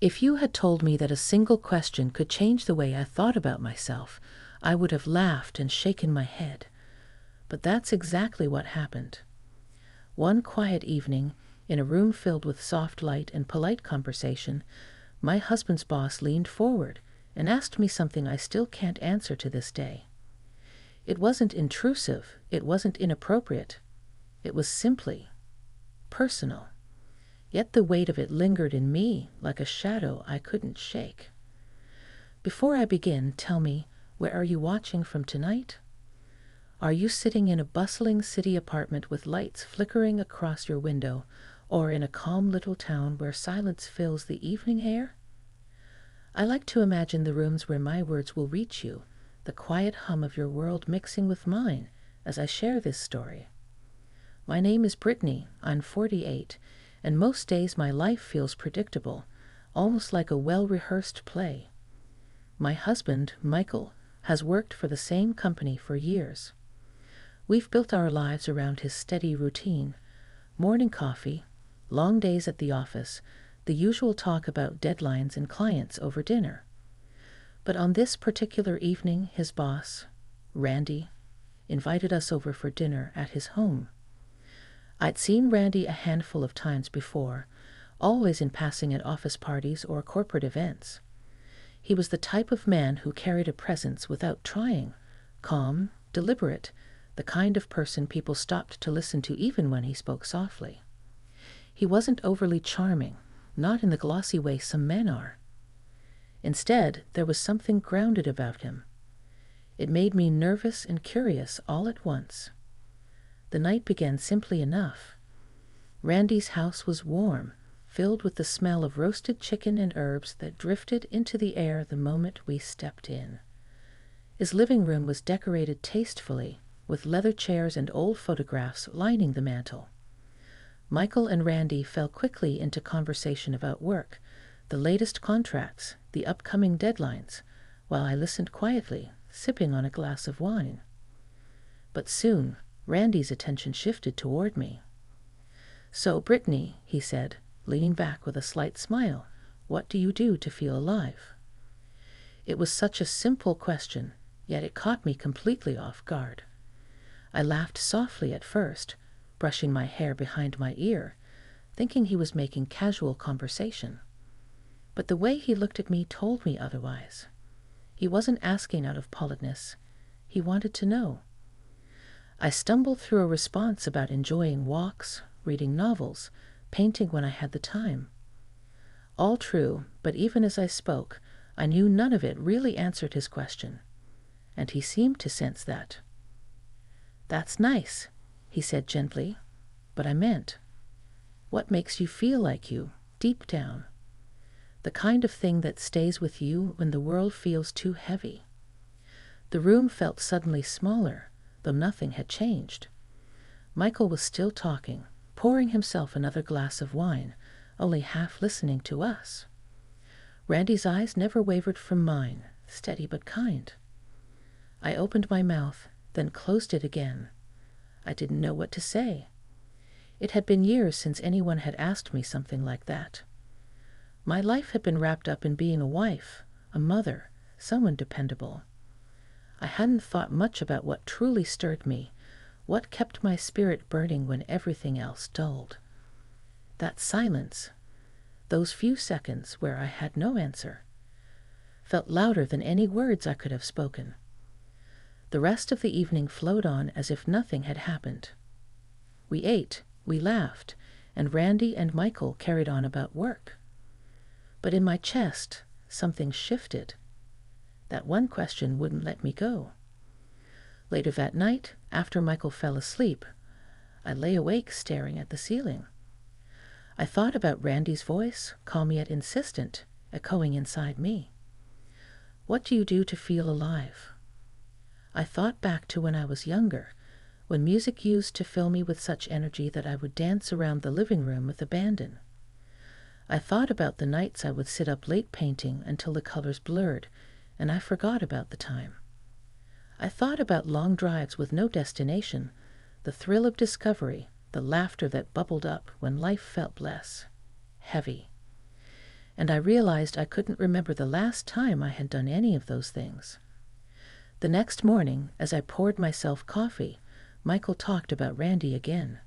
If you had told me that a single question could change the way I thought about myself, I would have laughed and shaken my head. But that's exactly what happened. One quiet evening, in a room filled with soft light and polite conversation, my husband's boss leaned forward and asked me something I still can't answer to this day. It wasn't intrusive, it wasn't inappropriate. It was simply personal. Yet the weight of it lingered in me like a shadow I couldn't shake. Before I begin, tell me, where are you watching from tonight? Are you sitting in a bustling city apartment with lights flickering across your window, or in a calm little town where silence fills the evening air? I like to imagine the rooms where my words will reach you, the quiet hum of your world mixing with mine as I share this story. My name is Brittany, I'm 48, and most days my life feels predictable, almost like a well-rehearsed play. My husband, Michael, has worked for the same company for years. We've built our lives around his steady routine: morning coffee, long days at the office, the usual talk about deadlines and clients over dinner. But on this particular evening, his boss, Randy, invited us over for dinner at his home. I'd seen Randy a handful of times before, always in passing at office parties or corporate events. He was the type of man who carried a presence without trying, calm, deliberate, the kind of person people stopped to listen to even when he spoke softly. He wasn't overly charming, not in the glossy way some men are. Instead, there was something grounded about him. It made me nervous and curious all at once. The night began simply enough. Randy's house was warm, filled with the smell of roasted chicken and herbs that drifted into the air the moment we stepped in. His living room was decorated tastefully, with leather chairs and old photographs lining the mantel. Michael and Randy fell quickly into conversation about work, the latest contracts, the upcoming deadlines, while I listened quietly, sipping on a glass of wine. But soon, Randy's attention shifted toward me. "So, Brittany," he said, leaning back with a slight smile, "what do you do to feel alive?" It was such a simple question, yet it caught me completely off guard. I laughed softly at first, brushing my hair behind my ear, thinking he was making casual conversation. But the way he looked at me told me otherwise. He wasn't asking out of politeness. He wanted to know. I stumbled through a response about enjoying walks, reading novels, painting when I had the time. All true, but even as I spoke, I knew none of it really answered his question. And he seemed to sense that. "That's nice," he said gently, but I meant, "what makes you feel like you, deep down? The kind of thing that stays with you when the world feels too heavy." The room felt suddenly smaller, though nothing had changed. Michael was still talking, pouring himself another glass of wine, only half listening to us. Randy's eyes never wavered from mine, steady but kind. I opened my mouth, then closed it again. I didn't know what to say. It had been years since anyone had asked me something like that. My life had been wrapped up in being a wife, a mother, someone dependable. I hadn't thought much about what truly stirred me, what kept my spirit burning when everything else dulled. That silence, those few seconds where I had no answer, felt louder than any words I could have spoken. The rest of the evening flowed on as if nothing had happened. We ate, we laughed, and Randy and Michael carried on about work. But in my chest, something shifted. That one question wouldn't let me go. Later that night, after Michael fell asleep, I lay awake staring at the ceiling. I thought about Randy's voice, calm yet insistent, echoing inside me. What do you do to feel alive? I thought back to when I was younger, when music used to fill me with such energy that I would dance around the living room with abandon. I thought about the nights I would sit up late painting until the colors blurred, and I forgot about the time. I thought about long drives with no destination, the thrill of discovery, the laughter that bubbled up when life felt less heavy. and I realized I couldn't remember the last time I had done any of those things. The next morning, as I poured myself coffee, Michael talked about Randy again.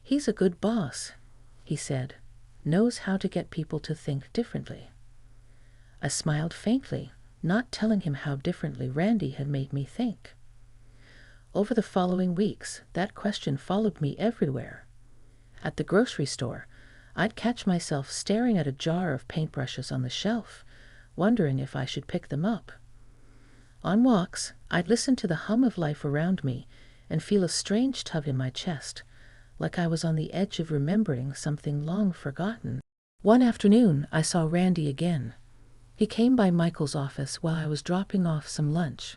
"He's a good boss," he said, "knows how to get people to think differently." I smiled faintly, not telling him how differently Randy had made me think. Over the following weeks, that question followed me everywhere. At the grocery store, I'd catch myself staring at a jar of paintbrushes on the shelf, wondering if I should pick them up. On walks, I'd listen to the hum of life around me and feel a strange tug in my chest, like I was on the edge of remembering something long forgotten. One afternoon, I saw Randy again. He came by Michael's office while I was dropping off some lunch.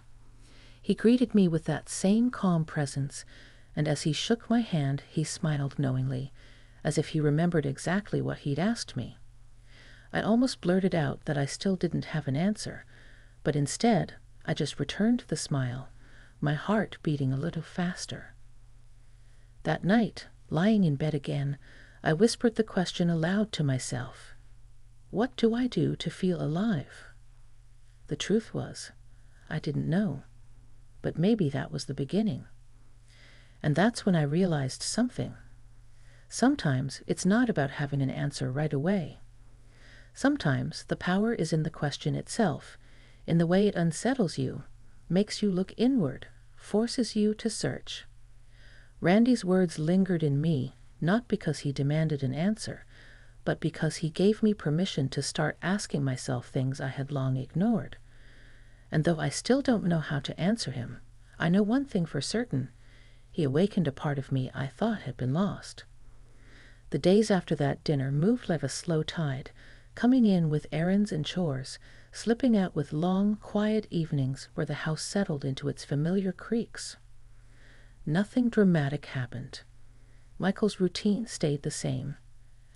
He greeted me with that same calm presence, and as he shook my hand, he smiled knowingly, as if he remembered exactly what he'd asked me. I almost blurted out that I still didn't have an answer, but instead, I just returned the smile, my heart beating a little faster. That night, lying in bed again, I whispered the question aloud to myself. What do I do to feel alive? The truth was, I didn't know, but maybe that was the beginning. And that's when I realized something. Sometimes it's not about having an answer right away. Sometimes the power is in the question itself, in the way it unsettles you, makes you look inward, forces you to search. Randy's words lingered in me, not because he demanded an answer, but because he gave me permission to start asking myself things I had long ignored. And though I still don't know how to answer him, I know one thing for certain. He awakened a part of me I thought had been lost. The days after that dinner moved like a slow tide, coming in with errands and chores, slipping out with long, quiet evenings where the house settled into its familiar creaks. Nothing dramatic happened. Michael's routine stayed the same.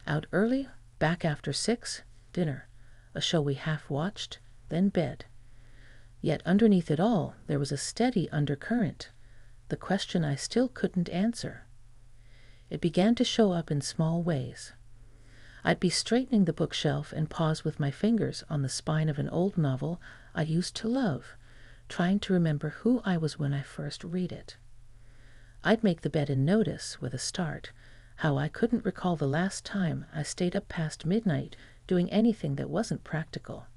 Out early, back after 6, dinner, a show we half-watched, then bed. Yet underneath it all, there was a steady undercurrent, the question I still couldn't answer. It began to show up in small ways. I'd be straightening the bookshelf and pause with my fingers on the spine of an old novel I used to love, trying to remember who I was when I first read it. I'd make the bed and notice, with a start, how I couldn't recall the last time I stayed up past midnight doing anything that wasn't practical.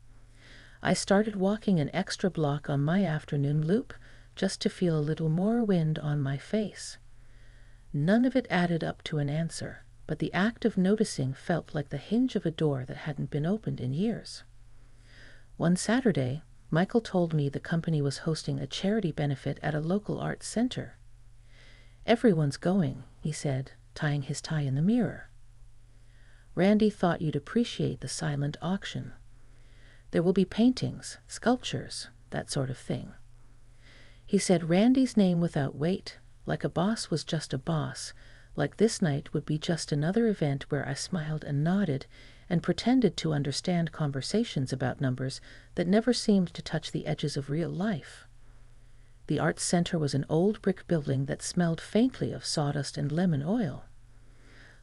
I started walking an extra block on my afternoon loop just to feel a little more wind on my face. None of it added up to an answer, but the act of noticing felt like the hinge of a door that hadn't been opened in years. One Saturday, Michael told me the company was hosting a charity benefit at a local arts center. "Everyone's going," he said, tying his tie in the mirror. "Randy thought you'd appreciate the silent auction. There will be paintings, sculptures, that sort of thing." He said Randy's name without weight, like a boss was just a boss, like this night would be just another event where I smiled and nodded and pretended to understand conversations about numbers that never seemed to touch the edges of real life. The Arts Center was an old brick building that smelled faintly of sawdust and lemon oil.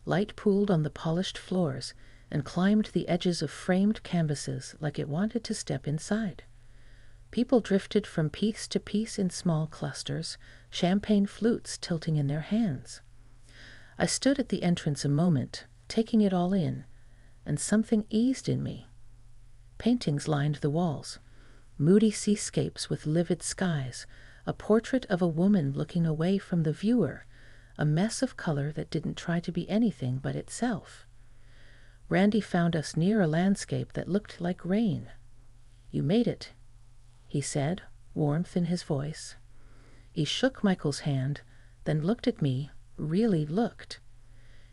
Light pooled on the polished floors and climbed the edges of framed canvases like it wanted to step inside. People drifted from piece to piece in small clusters, champagne flutes tilting in their hands. I stood at the entrance a moment, taking it all in, and something eased in me. Paintings lined the walls, moody seascapes with livid skies, a portrait of a woman looking away from the viewer, a mess of color that didn't try to be anything but itself. Randy found us near a landscape that looked like rain. "You made it," he said, warmth in his voice. He shook Michael's hand, then looked at me, really looked.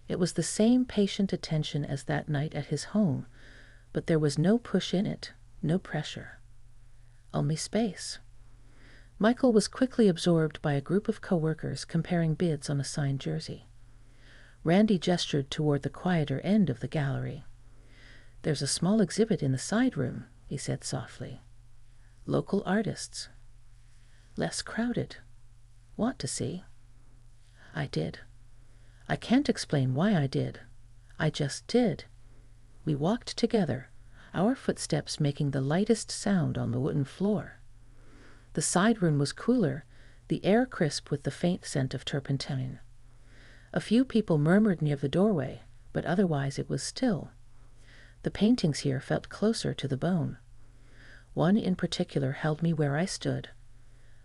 It was the same patient attention as that night at his home, but there was no push in it, no pressure. Only space. Michael was quickly absorbed by a group of coworkers comparing bids on a signed jersey. Randy gestured toward the quieter end of the gallery. "There's a small exhibit in the side room," he said softly. "Local artists. Less crowded. Want to see?" I did. I can't explain why I did. I just did. We walked together, our footsteps making the lightest sound on the wooden floor. The side room was cooler, the air crisp with the faint scent of turpentine. A few people murmured near the doorway, but otherwise it was still. The paintings here felt closer to the bone. One in particular held me where I stood,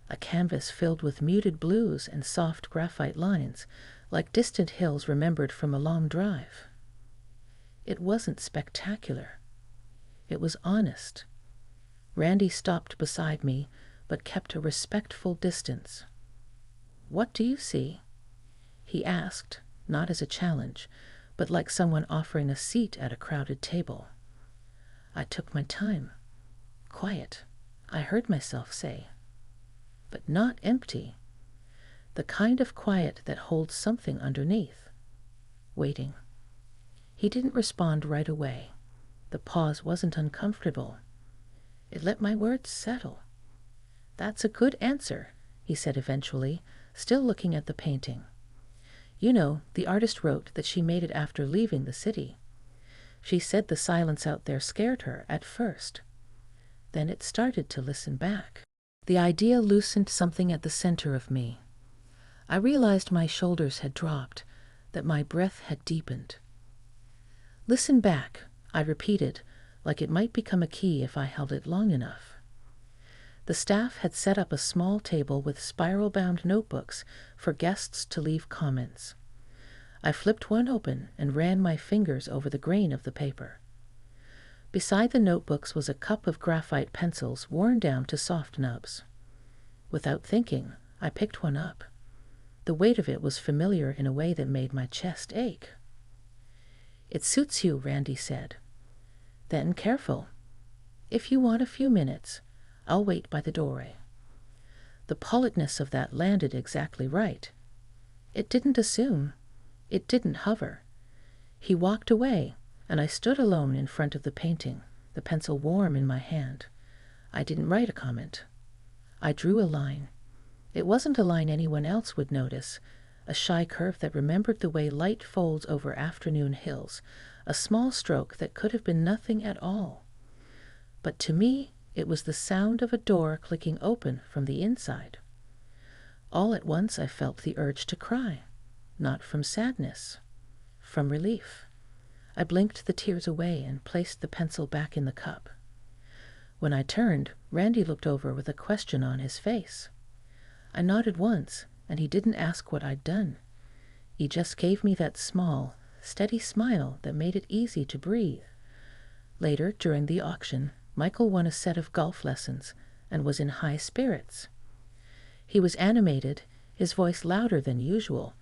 a canvas filled with muted blues and soft graphite lines, like distant hills remembered from a long drive. It wasn't spectacular. It was honest. Randy stopped beside me, but kept a respectful distance. "What do you see?" he asked, not as a challenge, but like someone offering a seat at a crowded table. I took my time. Quiet, I heard myself say. But not empty. The kind of quiet that holds something underneath. Waiting. He didn't respond right away. The pause wasn't uncomfortable. It let my words settle. "That's a good answer," he said eventually, still looking at the painting. "You know, the artist wrote that she made it after leaving the city. She said the silence out there scared her at first. Then it started to listen back." The idea loosened something at the center of me. I realized my shoulders had dropped, that my breath had deepened. "Listen back," I repeated, like it might become a key if I held it long enough. The staff had set up a small table with spiral-bound notebooks for guests to leave comments. I flipped one open and ran my fingers over the grain of the paper. Beside the notebooks was a cup of graphite pencils worn down to soft nubs. Without thinking, I picked one up. The weight of it was familiar in a way that made my chest ache. "It suits you," Randy said. "Then careful. If you want a few minutes, I'll wait by the doorway." The politeness of that landed exactly right. It didn't assume. It didn't hover. He walked away, and I stood alone in front of the painting, the pencil warm in my hand. I didn't write a comment. I drew a line. It wasn't a line anyone else would notice, a shy curve that remembered the way light folds over afternoon hills, a small stroke that could have been nothing at all. But to me, it was the sound of a door clicking open from the inside. All at once I felt the urge to cry, not from sadness, from relief. I blinked the tears away and placed the pencil back in the cup. When I turned, Randy looked over with a question on his face. I nodded once, and he didn't ask what I'd done. He just gave me that small, steady smile that made it easy to breathe. Later, during the auction, Michael won a set of golf lessons and was in high spirits. He was animated, his voice louder than usual,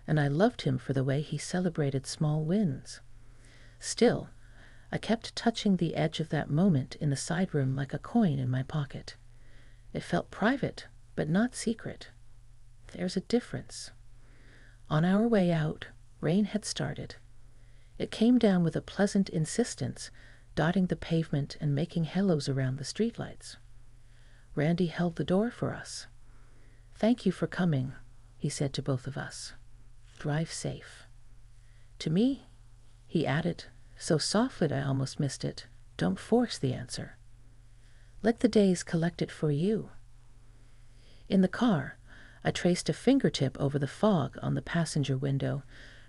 and I loved him for the way he celebrated small wins. Still, I kept touching the edge of that moment in the side room like a coin in my pocket. It felt private, but not secret. There's a difference. On our way out, rain had started. It came down with a pleasant insistence, dotting the pavement and making halos around the streetlights. Randy held the door for us. "Thank you for coming," he said to both of us. "Drive safe." To me, he added, so softly I almost missed it, "Don't force the answer. Let the days collect it for you." In the car, I traced a fingertip over the fog on the passenger window,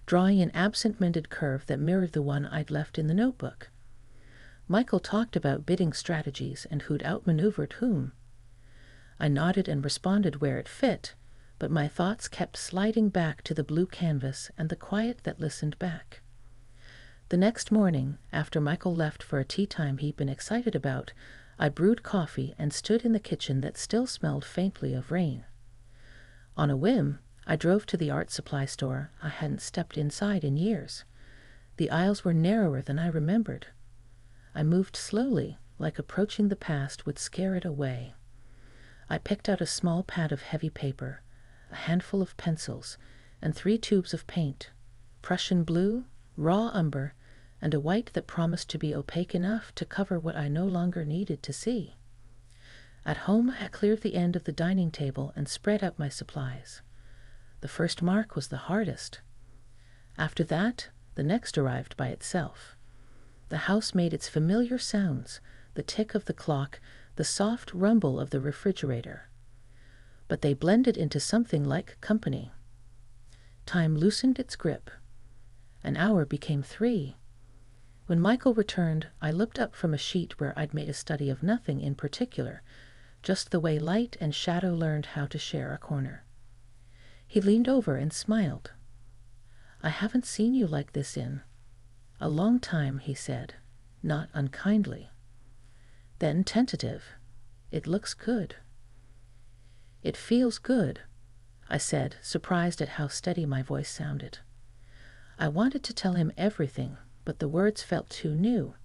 drawing an absent-minded curve that mirrored the one I'd left in the notebook. Michael talked about bidding strategies and who'd outmaneuvered whom. I nodded and responded where it fit, but my thoughts kept sliding back to the blue canvas and the quiet that listened back. The next morning, after Michael left for a tea time he'd been excited about, I brewed coffee and stood in the kitchen that still smelled faintly of rain. On a whim, I drove to the art supply store. I hadn't stepped inside in years. The aisles were narrower than I remembered. I moved slowly, like approaching the past would scare it away. I picked out a small pad of heavy paper, a handful of pencils, and 3 tubes of paint, Prussian blue, raw umber, and a white that promised to be opaque enough to cover what I no longer needed to see. At home, I cleared the end of the dining table and spread out my supplies. The first mark was the hardest. After that, the next arrived by itself. The house made its familiar sounds, the tick of the clock, the soft rumble of the refrigerator. But they blended into something like company. Time loosened its grip. An hour became 3. When Michael returned, I looked up from a sheet where I'd made a study of nothing in particular, just the way light and shadow learned how to share a corner. He leaned over and smiled. "I haven't seen you like this in a long time," he said, not unkindly. Then tentative, "It looks good." "It feels good," I said, surprised at how steady my voice sounded. I wanted to tell him everything, but the words felt too new.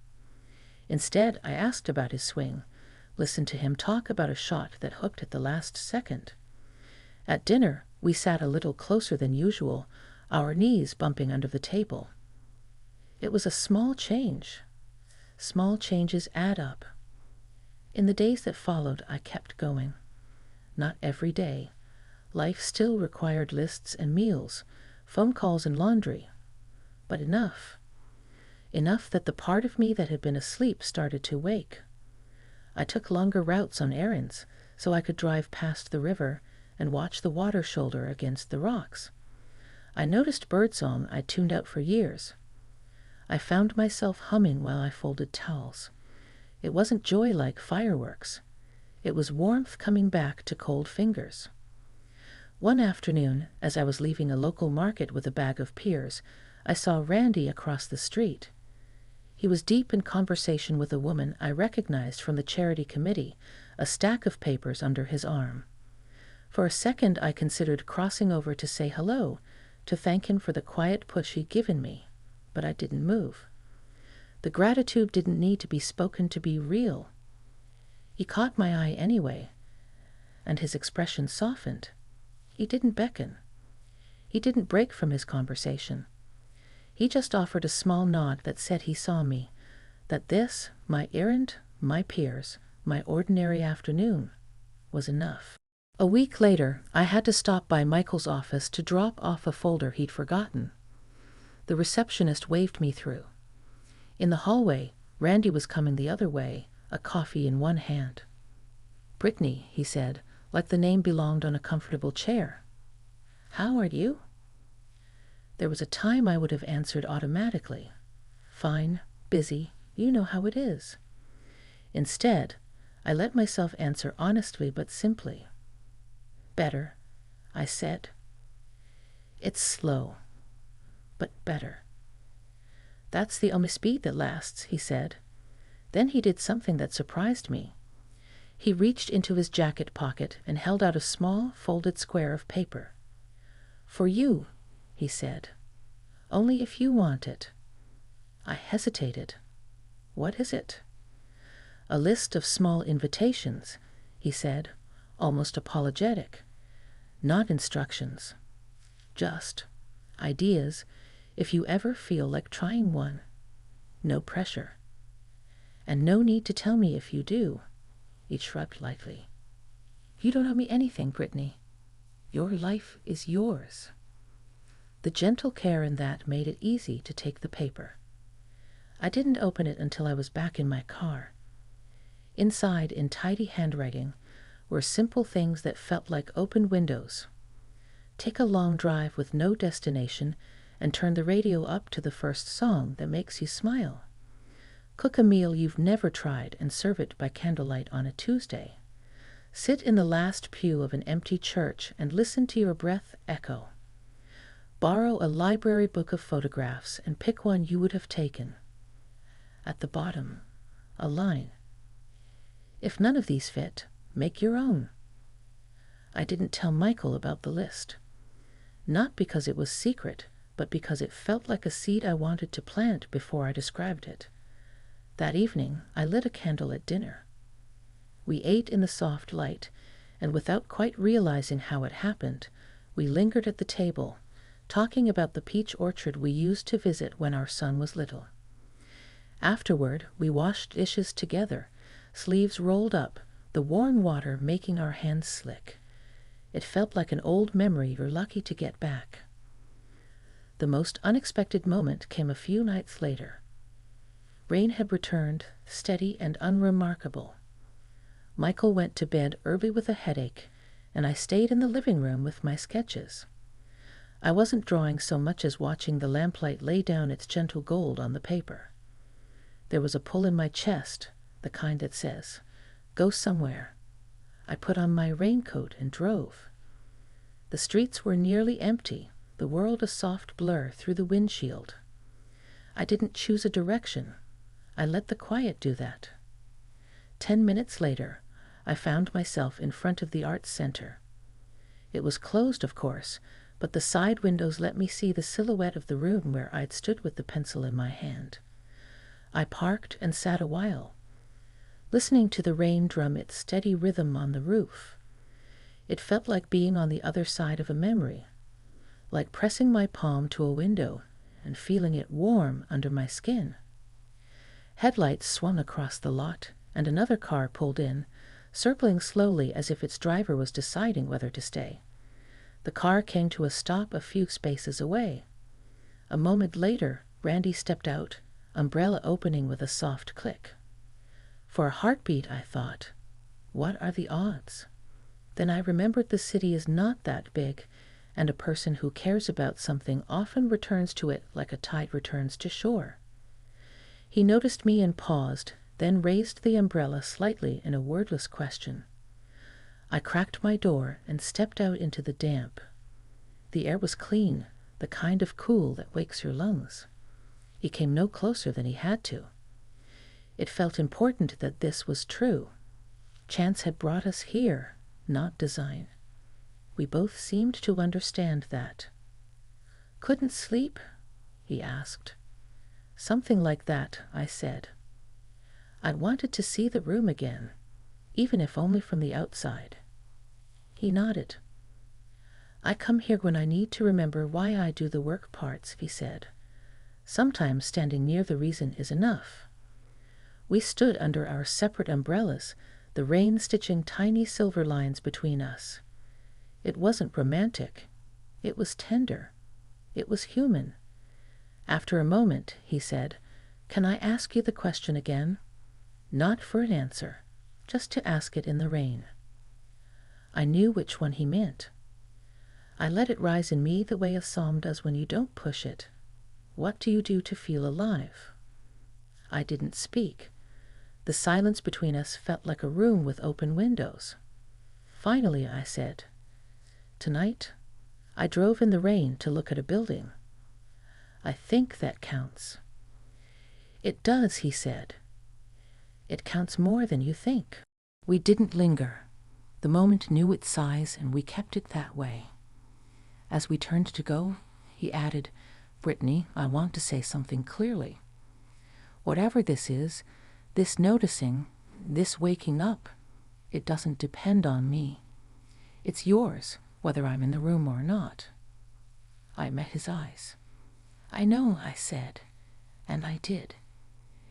Instead, I asked about his swing, listened to him talk about a shot that hooked at the last second. At dinner, we sat a little closer than usual, our knees bumping under the table. It was a small change. Small changes add up. In the days that followed, I kept going. Not every day. Life still required lists and meals, phone calls and laundry. But enough. Enough that the part of me that had been asleep started to wake. I took longer routes on errands, so I could drive past the river and watch the water shoulder against the rocks. I noticed birdsong I'd tuned out for years. I found myself humming while I folded towels. It wasn't joy like fireworks. It was warmth coming back to cold fingers. One afternoon, as I was leaving a local market with a bag of pears, I saw Randy across the street. He was deep in conversation with a woman I recognized from the charity committee, a stack of papers under his arm. For a second I considered crossing over to say hello, to thank him for the quiet push he'd given me, but I didn't move. The gratitude didn't need to be spoken to be real. He caught my eye anyway, and his expression softened. He didn't beckon. He didn't break from his conversation. He just offered a small nod that said he saw me, that this, my errand, my peers, my ordinary afternoon, was enough. A week later, I had to stop by Michael's office to drop off a folder he'd forgotten. The receptionist waved me through. In the hallway, Randy was coming the other way, a coffee in one hand. "Brittany," he said, like the name belonged on a comfortable chair. "How are you?" There was a time I would have answered automatically. "Fine, busy, you know how it is." Instead, I let myself answer honestly but simply. "Better," I said. "It's slow, but better." "That's the only speed that lasts," he said. Then he did something that surprised me. He reached into his jacket pocket and held out a small, folded square of paper. "For you," he said. "Only if you want it." I hesitated. "What is it?" "A list of small invitations," he said, almost apologetic. "Not instructions. Just ideas, if you ever feel like trying one. No pressure. And no need to tell me if you do." He shrugged lightly. "You don't owe me anything, Brittany. Your life is yours." The gentle care in that made it easy to take the paper. I didn't open it until I was back in my car. Inside, in tidy handwriting, were simple things that felt like open windows. Take a long drive with no destination and turn the radio up to the first song that makes you smile. Cook a meal you've never tried and serve it by candlelight on a Tuesday. Sit in the last pew of an empty church and listen to your breath echo. Borrow a library book of photographs and pick one you would have taken. At the bottom, a line. If none of these fit, make your own. I didn't tell Michael about the list. Not because it was secret, but because it felt like a seed I wanted to plant before I described it. That evening, I lit a candle at dinner. We ate in the soft light, and without quite realizing how it happened, we lingered at the table, talking about the peach orchard we used to visit when our son was little. Afterward, we washed dishes together, sleeves rolled up, the warm water making our hands slick. It felt like an old memory you're lucky to get back. The most unexpected moment came a few nights later. Rain had returned, steady and unremarkable. Michael went to bed early with a headache, and I stayed in the living room with my sketches. I wasn't drawing so much as watching the lamplight lay down its gentle gold on the paper. There was a pull in my chest, the kind that says, "Go somewhere." I put on my raincoat and drove. The streets were nearly empty, the world a soft blur through the windshield. I didn't choose a direction. I let the quiet do that. 10 minutes later, I found myself in front of the Arts Center. It was closed, of course, but the side windows let me see the silhouette of the room where I'd stood with the pencil in my hand. I parked and sat a while, listening to the rain drum its steady rhythm on the roof. It felt like being on the other side of a memory, like pressing my palm to a window and feeling it warm under my skin. Headlights swung across the lot, and another car pulled in, circling slowly as if its driver was deciding whether to stay. The car came to a stop a few spaces away. A moment later, Randy stepped out, umbrella opening with a soft click. For a heartbeat, I thought, what are the odds? Then I remembered the city is not that big, and a person who cares about something often returns to it like a tide returns to shore. He noticed me and paused, then raised the umbrella slightly in a wordless question. I cracked my door and stepped out into the damp. The air was clean, the kind of cool that wakes your lungs. He came no closer than he had to. It felt important that this was true. Chance had brought us here, not design. We both seemed to understand that. "Couldn't sleep?" he asked. "Something like that," I said. I wanted to see the room again, even if only from the outside. He nodded. "I come here when I need to remember why I do the work parts," he said. "Sometimes standing near the reason is enough." We stood under our separate umbrellas, the rain stitching tiny silver lines between us. It wasn't romantic. It was tender. It was human. After a moment, he said, "Can I ask you the question again? Not for an answer, just to ask it in the rain." I knew which one he meant. I let it rise in me the way a psalm does when you don't push it. What do you do to feel alive? I didn't speak. The silence between us felt like a room with open windows. Finally, I said, "Tonight, I drove in the rain to look at a building. I think that counts." "It does," he said. "It counts more than you think." We didn't linger. The moment knew its size, and we kept it that way. As we turned to go, he added, "Brittany, I want to say something clearly. Whatever this is, this noticing, this waking up, it doesn't depend on me. It's yours, whether I'm in the room or not." I met his eyes. "I know," I said, and I did.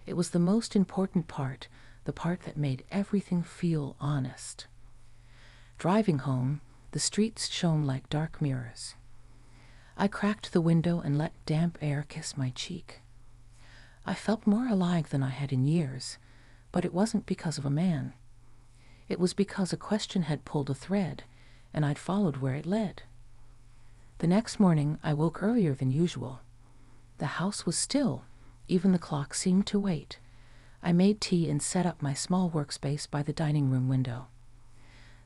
It was the most important part, the part that made everything feel honest. Driving home, the streets shone like dark mirrors. I cracked the window and let damp air kiss my cheek. I felt more alive than I had in years, but it wasn't because of a man. It was because a question had pulled a thread, and I'd followed where it led. The next morning, I woke earlier than usual. The house was still. Even the clock seemed to wait. I made tea and set up my small workspace by the dining room window.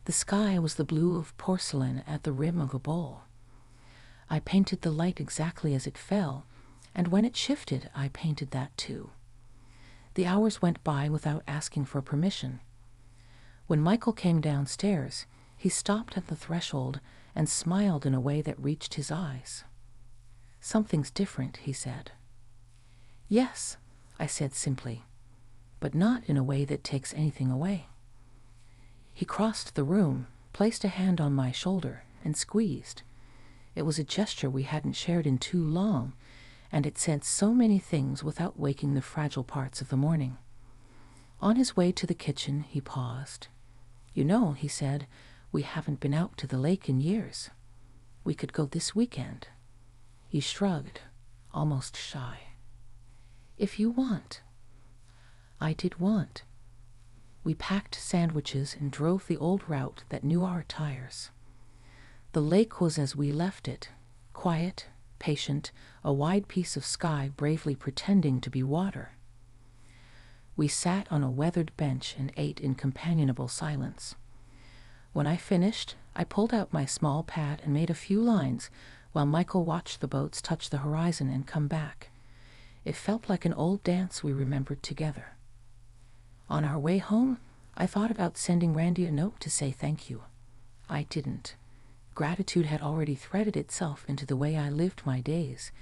The sky was the blue of porcelain at the rim of a bowl. I painted the light exactly as it fell, and when it shifted, I painted that too. The hours went by without asking for permission. When Michael came downstairs, he stopped at the threshold and smiled in a way that reached his eyes. "Something's different," he said. "Yes," I said simply, "but not in a way that takes anything away." He crossed the room, placed a hand on my shoulder, and squeezed. It was a gesture we hadn't shared in too long, and it said so many things without waking the fragile parts of the morning. On his way to the kitchen, he paused. "You know," he said, "we haven't been out to the lake in years. We could go this weekend." He shrugged, almost shy. "If you want." I did want. We packed sandwiches and drove the old route that knew our tires. The lake was as we left it, quiet, patient, a wide piece of sky bravely pretending to be water. We sat on a weathered bench and ate in companionable silence. When I finished, I pulled out my small pad and made a few lines while Michael watched the boats touch the horizon and come back. It felt like an old dance we remembered together. On our way home, I thought about sending Randy a note to say thank you. I didn't. Gratitude had already threaded itself into the way I lived my days,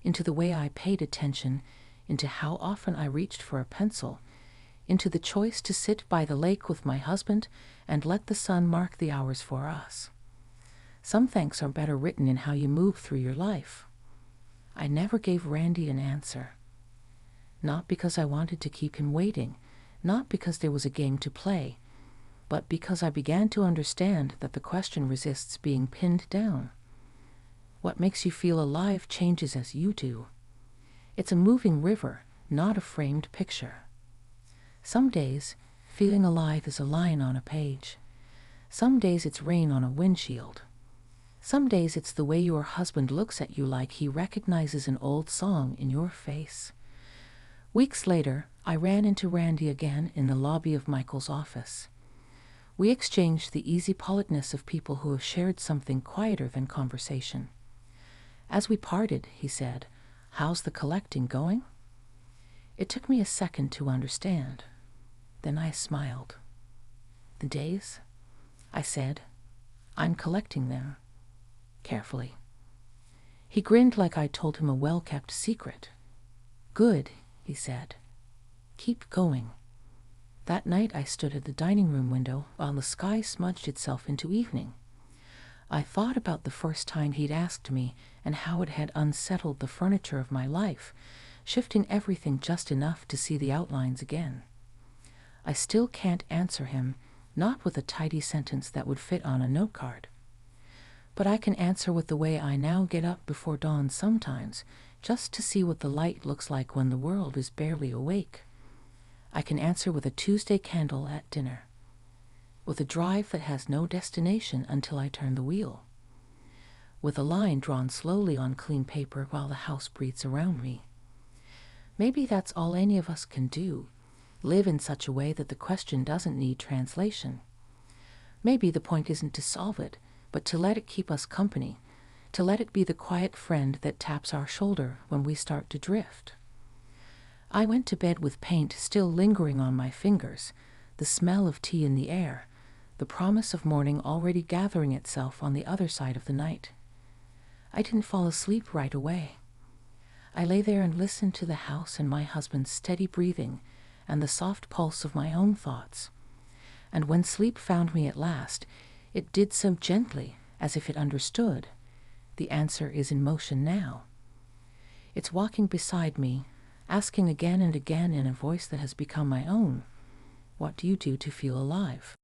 into the way I paid attention, into how often I reached for a pencil, into the choice to sit by the lake with my husband and let the sun mark the hours for us. Some thanks are better written in how you move through your life. I never gave Randy an answer. Not because I wanted to keep him waiting, not because there was a game to play, but because I began to understand that the question resists being pinned down. What makes you feel alive changes as you do. It's a moving river, not a framed picture. Some days, feeling alive is a line on a page. Some days it's rain on a windshield. Some days it's the way your husband looks at you like he recognizes an old song in your face. Weeks later, I ran into Randy again in the lobby of Michael's office. We exchanged the easy politeness of people who have shared something quieter than conversation. As we parted, he said, "How's the collecting going?" It took me a second to understand. Then I smiled. "The days?" I said. "I'm collecting them." Carefully. He grinned like I told him a well-kept secret. "Good," he said. "Keep going." That night I stood at the dining room window while the sky smudged itself into evening. I thought about the first time he'd asked me and how it had unsettled the furniture of my life, shifting everything just enough to see the outlines again. I still can't answer him, not with a tidy sentence that would fit on a note card. But I can answer with the way I now get up before dawn sometimes, just to see what the light looks like when the world is barely awake. I can answer with a Tuesday candle at dinner, with a drive that has no destination until I turn the wheel, with a line drawn slowly on clean paper while the house breathes around me. Maybe that's all any of us can do, live in such a way that the question doesn't need translation. Maybe the point isn't to solve it, but to let it keep us company, to let it be the quiet friend that taps our shoulder when we start to drift. I went to bed with paint still lingering on my fingers, the smell of tea in the air, the promise of morning already gathering itself on the other side of the night. I didn't fall asleep right away. I lay there and listened to the house and my husband's steady breathing and the soft pulse of my own thoughts. And when sleep found me at last, it did so gently, as if it understood. The answer is in motion now. It's walking beside me, asking again and again in a voice that has become my own, "What do you do to feel alive?"